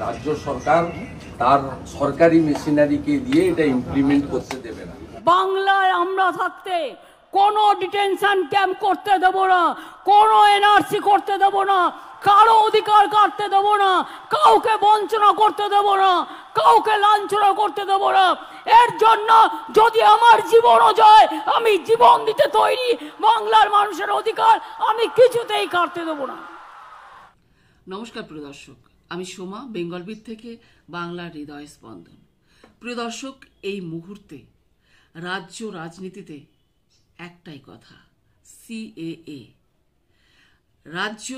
রাজ্য সরকার তার সরকারি মেশিনারিকে দিয়ে এটা ইমপ্লিমেন্ট করতে দেবে না। বাংলায় আমরা থাকতে কোনো ডিটেনশন ক্যাম্প করতে দেব না, কোনো এনআরসি করতে দেব না, কারো অধিকার কাটতে দেব না, কাউকে বঞ্চনা করতে দেব না, কাউকে লাঞ্ছনা করতে দেব না। এর জন্য যদি আমার জীবনও যায় আমি জীবন দিতে তৈরি। বাংলার মানুষের অধিকার আমি কিছুতেই কাটতে দেব না। নমস্কার প্রিয় দর্শক, আমি সোমা, বেঙ্গলবিট থেকে বাংলার হৃদয় স্পন্দন। প্রিয় দর্শক, এই মুহূর্তে রাজ্য রাজনীতিতে একটাই কথা, সিএএ। রাজ্য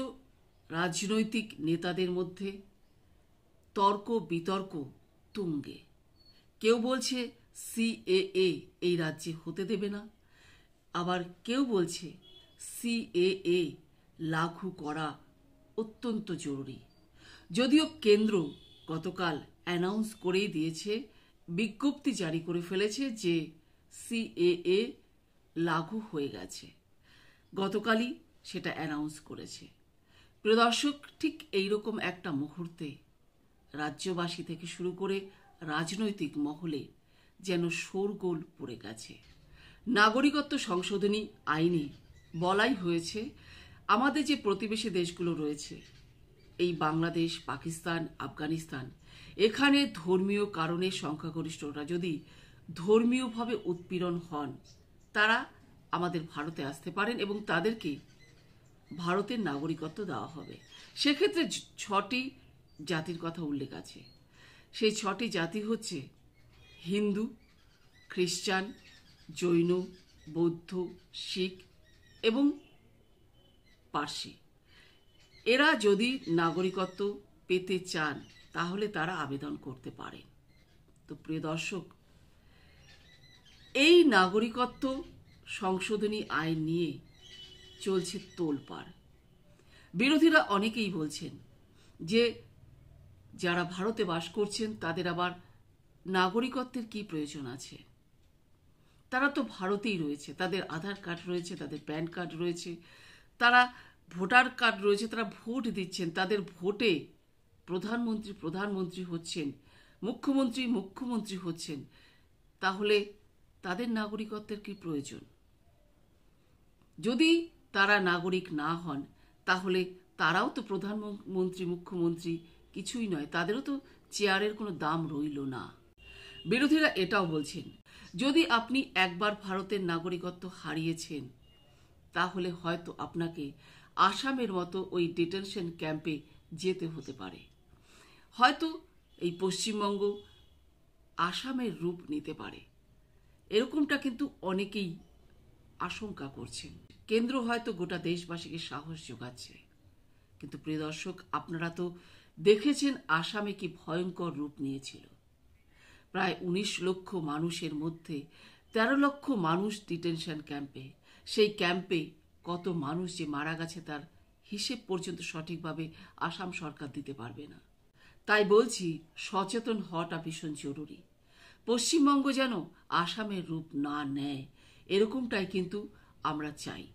রাজনৈতিক নেতাদের মধ্যে তর্ক বিতর্ক তুঙ্গে। কেউ বলছে সিএএ এই রাজ্যে হতে দেবে না, আবার কেউ বলছে সিএএ লাগু করা অত্যন্ত জরুরি। যদিও কেন্দ্র গতকাল অ্যানাউন্স করেই দিয়েছে, বিজ্ঞপ্তি জারি করে ফেলেছে যে সিএএ লাগু হয়ে গেছে, গতকালই সেটা অ্যানাউন্স করেছে। প্রিয় দর্শক, ঠিক এইরকম একটা মুহূর্তে রাজ্যবাসী থেকে শুরু করে রাজনৈতিক মহলে যেন শোরগোল পড়ে গেছে। নাগরিকত্ব সংশোধনী আইনে বলাই হয়েছে, আমাদের যে প্রতিবেশী দেশগুলো রয়েছে, এই বাংলাদেশ, পাকিস্তান, আফগানিস্তান, এখানে ধর্মীয় কারণে সংখ্যাগরিষ্ঠরা যদি ধর্মীয়ভাবে উৎপীড়ন হন, তারা আমাদের ভারতে আসতে পারেন এবং তাদেরকে ভারতের নাগরিকত্ব দেওয়া হবে। সেক্ষেত্রে 6টি জাতির কথা উল্লেখ আছে। সেই 6টি জাতি হচ্ছে হিন্দু, খ্রিস্টান, জৈন, বৌদ্ধ, শিখ এবং পার্সি। এরা যদি নাগরিকত্ব পেতে চান তাহলে তারা আবেদন করতে পারেন। তো প্রিয় দর্শক, এই নাগরিকত্ব সংশোধনী আইন নিয়ে চলছে তোলপাড়। বিরোধীরা অনেকেই বলছেন যে যারা ভারতে বাস করছেন তাদের আবার নাগরিকত্বের কি প্রয়োজন আছে? তারা তো ভারতেই রয়েছে, তাদের আধার কার্ড রয়েছে, তাদের প্যান কার্ড রয়েছে, তারা ভোটার কার্ড রয়েছে, তারা ভোট দিচ্ছেন, তাদের ভোটে প্রধানমন্ত্রী হচ্ছেন, মুখ্যমন্ত্রী হচ্ছেন। তাহলে তাদের নাগরিকত্বের কি প্রয়োজন? যদি তারা নাগরিক না হন তাহলে তারাও তো প্রধানমন্ত্রী, মুখ্যমন্ত্রী কিছুই নয়, তাদেরও তো চেয়ারের কোনো দাম রইল না। বিরোধীরা এটাও বলছেন, যদি আপনি একবার ভারতের নাগরিকত্ব হারিয়েছেন তাহলে হয়তো আপনাকে আসামের মতো ওই ডিটেনশন ক্যাম্পে যেতে হতে পারে। হয়তো এই পশ্চিমবঙ্গ আসামের রূপ নিতে পারে, এরকমটা কিন্তু অনেকেই আশঙ্কা করছেন। কেন্দ্র হয়তো গোটা দেশবাসীকে সাহস যোগাচ্ছে। কিন্তু প্রিয় দর্শক, আপনারা তো দেখেছেন আসামে কি ভয়ঙ্কর রূপ নিয়েছিল। প্রায় 19 লক্ষ মানুষের মধ্যে 13 লক্ষ মানুষ ডিটেনশন ক্যাম্পে। সেই ক্যাম্পে কত মানুষ যে মারা গেছে তার হিসেব পর্যন্ত সঠিকভাবে আসাম সরকার দিতে পারবে না। তাই বলছি, সচেতন হওয়াটা ভীষণ জরুরি। পশ্চিমবঙ্গ যেন আসামের রূপ না নেয়, এরকমটাই কিন্তু আমরা চাই।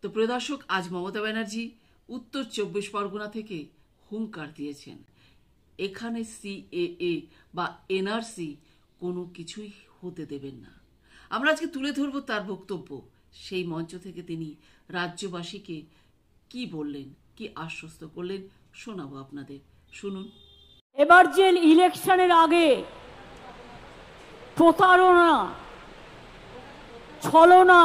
তো প্রিয় দর্শক, আজ মমতা ব্যানার্জি উত্তর 24 পরগনা থেকে হুঙ্কার দিয়েছেন, এখানে সিএএ বা এনআরসি কোনো কিছুই হতে দেবেন না। আমরা আজকে তুলে ধরব তার বক্তব্য। সেই মঞ্চ থেকে তিনি রাজ্যবাসীকে কি বললেন, কি আশ্বস্ত করলেন, শোনাবো আপনাদের, শুনুন। এবার যে ইলেকশনের আগে প্রতারণা, ছলনা,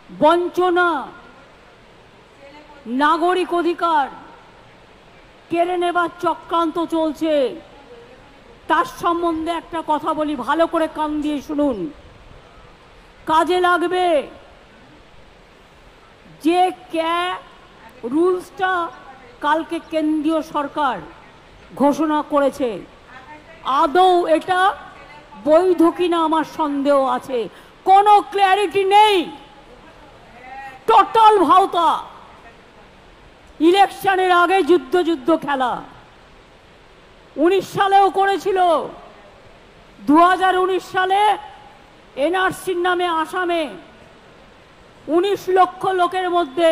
বঞ্চনা, নাগরিক অধিকার কেড়ে নেবার চক্রান্ত চলছে, তার সম্বন্ধে একটা কথা বলি, ভালো করে কান দিয়ে শুনুন, কাজে লাগবে। যে রুলসটা কালকে কেন্দ্রীয় সরকার ঘোষণা করেছে, আদৌ এটা বৈধ কিনা আমার সন্দেহ আছে। কোনো ক্ল্যারিটি নেই, টোটাল ভাওতা। ইলেকশনের আগে যুদ্ধ খেলা 19 সালেও করেছিল। 2019 সালে এনআরসির নামে আসামে 19 লক্ষ লোকের মধ্যে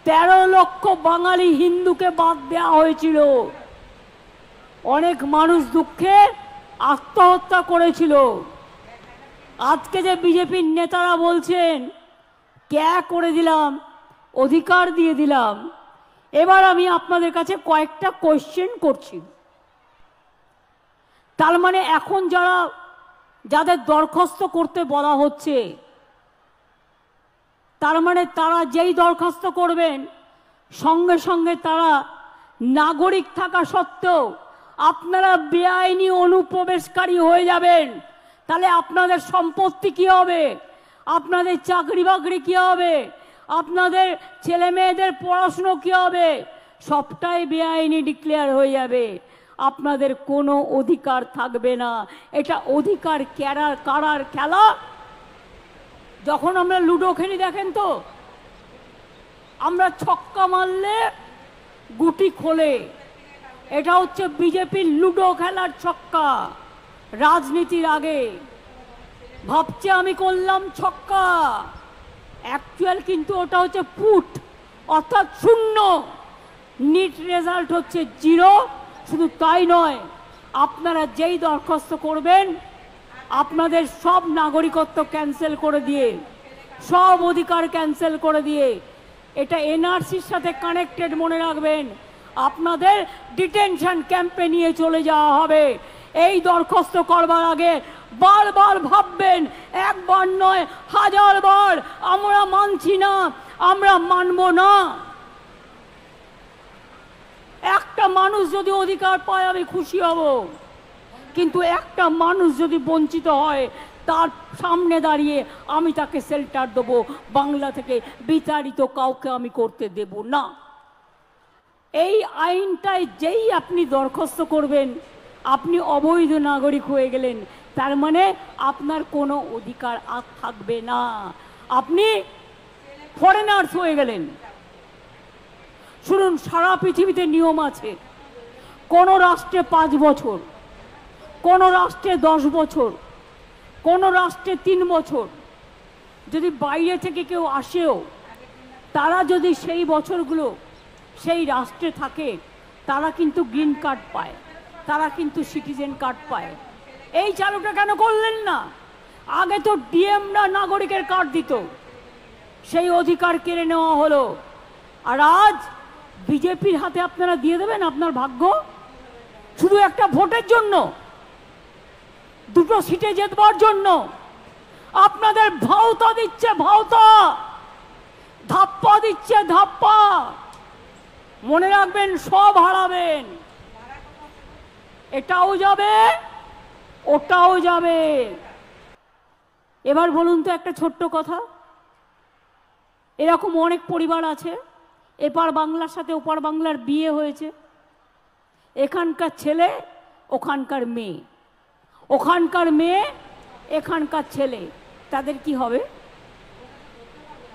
13 লক্ষ বাঙালি হিন্দুকে বাদ দেওয়া হয়েছিল। অনেক মানুষ দুঃখে আত্মহত্যা করেছিল। আজকে যে বিজেপির নেতারা বলছেন ক্যা করে দিলাম, অধিকার দিয়ে দিলাম, এবার আমি আপনাদের কাছে কয়েকটা কোয়েশ্চেন করছি। তার মানে এখন যাদের দরখাস্ত করতে বলা হচ্ছে, তার মানে তারা যেই দরখাস্ত করবেন সঙ্গে সঙ্গে তারা নাগরিক থাকা সত্ত্বেও আপনারা বেআইনি অনুপ্রবেশকারী হয়ে যাবেন। তাহলে আপনাদের সম্পত্তি কি হবে, আপনাদের চাকরি বাকরি কি হবে, আপনাদের ছেলে মেয়েদের পড়াশুনো কি হবে, সবটাই বেআইনি ডিক্লেয়ার হয়ে যাবে। আপনাদের কোনো অধিকার থাকবে না। এটা অধিকার কারার খেলা। যখন আমরা লুডো খেলি দেখেন তো, আমরা ছক্কা মারলে গুটি খোলে। এটা হচ্ছে বিজেপির লুডো খেলার ছক্কা। রাজনীতির আগে ভাবছে আমি করলাম ছক্কা, অ্যাকচুয়াল কিন্তু ওটা হচ্ছে পুট, অর্থাৎ শূন্য। নিট রেজাল্ট হচ্ছে 0। শুধু তাই নয়, আপনারা যেই দরখাস্ত করবেন আপনাদের সব নাগরিকত্ব ক্যান্সেল করে দিয়ে, সব অধিকার ক্যান্সেল করে দিয়ে, এটা এনআরসির সাথে কানেক্টেড মনে রাখবেন, আপনাদের ডিটেনশন ক্যাম্পে নিয়ে চলে যাওয়া হবে। এই দরখাস্ত করবার আগে বারবার ভাববেন, একবার নয় 1000 বার, আমরা মানছি না, আমরা মানব না। একটা মানুষ যদি অধিকার পায় আমি খুশি হব, কিন্তু একটা মানুষ যদি বঞ্চিত হয় তার সামনে দাঁড়িয়ে আমি তাকে শেল্টার দেবো। বাংলা থেকে বিতাড়িত কাউকে আমি করতে দেব না। এই আইনটায় যেই আপনি দরখাস্ত করবেন আপনি অবৈধ নাগরিক হয়ে গেলেন। তার মানে আপনার কোনো অধিকার আর থাকবে না, আপনি ফরেনার্স হয়ে গেলেন। শুনুন, সারা পৃথিবীতে নিয়ম আছে। কোন রাষ্ট্রে 5 বছর, কোন রাষ্ট্রে 10 বছর, কোন রাষ্ট্রে 3 বছর। যদি বাইরে থেকে কেউ আসেও, তারা যদি সেই বছরগুলো সেই রাষ্ট্রে থাকে তারা কিন্তু গ্রিন কার্ড পায়, তারা কিন্তু সিটিজেন কার্ড পায়। এই চালুটা কেন করলেন না? আগে তো ডিএমরা নাগরিকের কার্ড দিত, সেই অধিকার কেড়ে নেওয়া হলো। আর আজ বিজেপির হাতে আপনারা দিয়ে দেবেন আপনার ভাগ্য, শুধু একটা ভোটের জন্য, 2টো সিটে জেতবার জন্য। আপনাদের ভাওতা দিচ্ছে ভাওতা, ধাপ্পা দিচ্ছে ধাপ্পা। মনে রাখবেন, সব হারাবেন। এটাও যাবে, ওটাও যাবে। এবার বলুন তো একটা ছোট্ট কথা, এরকম অনেক পরিবার আছে, এপার বাংলার সাথে ওপার বাংলার বিয়ে হয়েছে, এখানকার ছেলে ওখানকার মেয়ে, ওখানকার মেয়ে এখানকার ছেলে, তাদের কি হবে?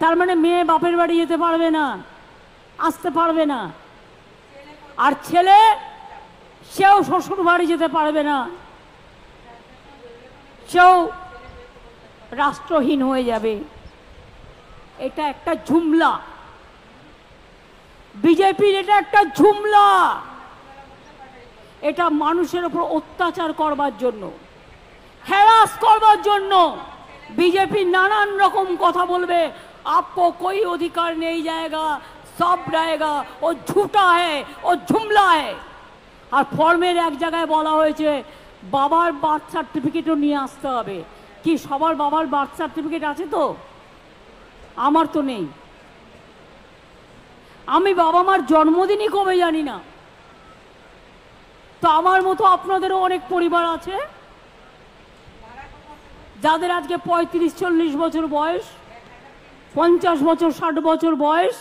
তার মানে মেয়ে বাপের বাড়ি যেতে পারবে না, আসতে পারবে না, আর ছেলে সেও শ্বশুর বাড়ি যেতে পারবে না, সেও রাষ্ট্রহীন হয়ে যাবে। এটা একটা ঝুমলা, বিজেপির এটা একটা ঝুমলা। এটা মানুষের উপর অত্যাচার করবার জন্য, হ্যারাস করবার জন্য বিজেপি নানান রকম কথা বলবে। आपको कोई अधिकार नहीं जाएगा, सब रहेगा, वो झूठा है, वो झुमला है। আর ফর্মের এক জায়গায় বলা হয়েছে বাবার বার্থ সার্টিফিকেটও নিয়ে আসতে হবে। কি সবার বাবার বার্থ সার্টিফিকেট আছে? তো আমার তো নেই। আমি বাবা মার জন্মদিনই কবে জানি না। তো আমার মতো আপনাদেরও অনেক পরিবার আছে যাদের আজকে 35-40 বছর বয়স, 50 বছর 60 বছর বয়স,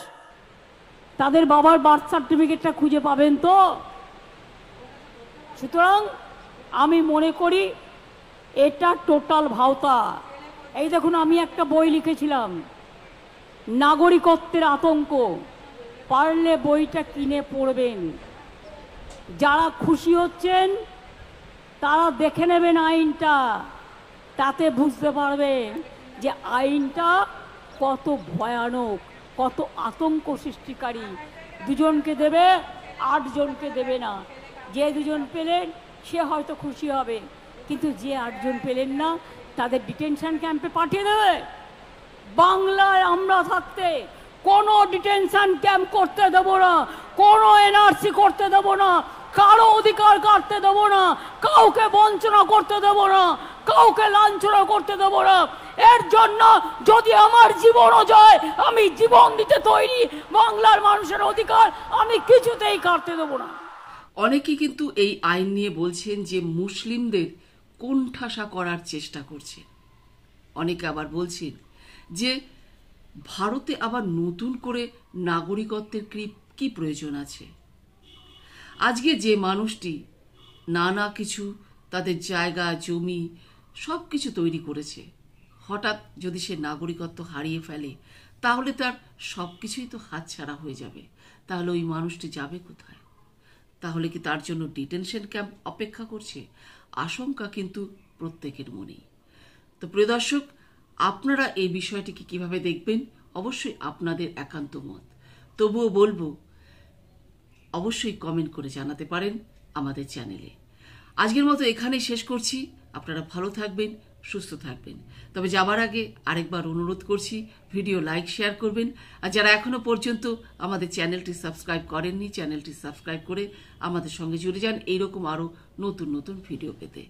তাদের বাবার বার্থ সার্টিফিকেটটা খুঁজে পাবেন তো? সুতরাং আমি মনে করি এটা টোটাল ভাওতা। এই দেখুন, আমি একটা বই লিখেছিলাম, নাগরিকত্বের আতঙ্ক। পারলে বইটা কিনে পড়বেন। যারা খুশি হচ্ছেন তারা দেখে নেবেন আইনটা, তাতে বুঝতে পারবেন যে আইনটা কত ভয়ানক, কত আতঙ্ক সৃষ্টিকারী। দুজনকে দেবে, 8 জনকে দেবে না। যে 2 জন পেলেন সে হয়তো খুশি হবে, কিন্তু যে 8 জন পেলেন না তাদের ডিটেনশন ক্যাম্পে পাঠিয়ে দেবে। বাংলায় আমরা থাকতে কোনো ডিটেনশন ক্যাম্প করতে দেব না, কোনো এনআরসি করতে দেব না, কারো অধিকার কাটতে দেব না, কাউকে বঞ্চনা করতে দেব না, কাউকে লাঞ্ছনা করতে দেব না। এর জন্য যদি আমার জীবনও যায় আমি জীবন দিতে তৈরি। বাংলার মানুষের অধিকার আমি কিছুতেই কাটতে দেব না। অনেকে কিন্তু এই আইন নিয়ে বলছেন যে মুসলিমদের কোণঠাসা করার চেষ্টা করছে। অনেকে আবার বলছেন যে ভারতে আবার নতুন করে নাগরিকত্বের কি প্রয়োজন আছে। আজকে যে মানুষটি নানা কিছু তাদের জায়গা জমি সব কিছু তৈরি করেছে, হঠাৎ যদি সে নাগরিকত্ব হারিয়ে ফেলে তাহলে তার সব কিছুই তো হাতছাড়া হয়ে যাবে। তাহলে ওই মানুষটি যাবে কোথায়? তাহলে কি তার জন্য ডিটেনশন ক্যাম্প অপেক্ষা করছে? আশঙ্কা কিন্তু প্রত্যেকের মনেই। তো প্রিয় দর্শক, আপনারা এই বিষয়টিকে কিভাবে দেখবেন অবশ্যই আপনাদের একান্ত মত। তবুও বলবো অবশ্যই কমেন্ট করে জানাতে পারেন আমাদের চ্যানেলে। আজকের মতো এখানেই শেষ করছি। আপনারা ভালো থাকবেন, সুস্থ থাকবেন। তবে যাবার আগে আরেকবার অনুরোধ করছি, ভিডিও লাইক শেয়ার করবেন। আর যারা এখনো পর্যন্ত আমাদের চ্যানেলটি সাবস্ক্রাইব করেননি, চ্যানেলটি সাবস্ক্রাইব করে আমাদের সঙ্গে জুড়ে যান এইরকম আরো নতুন নতুন ভিডিও পেতে।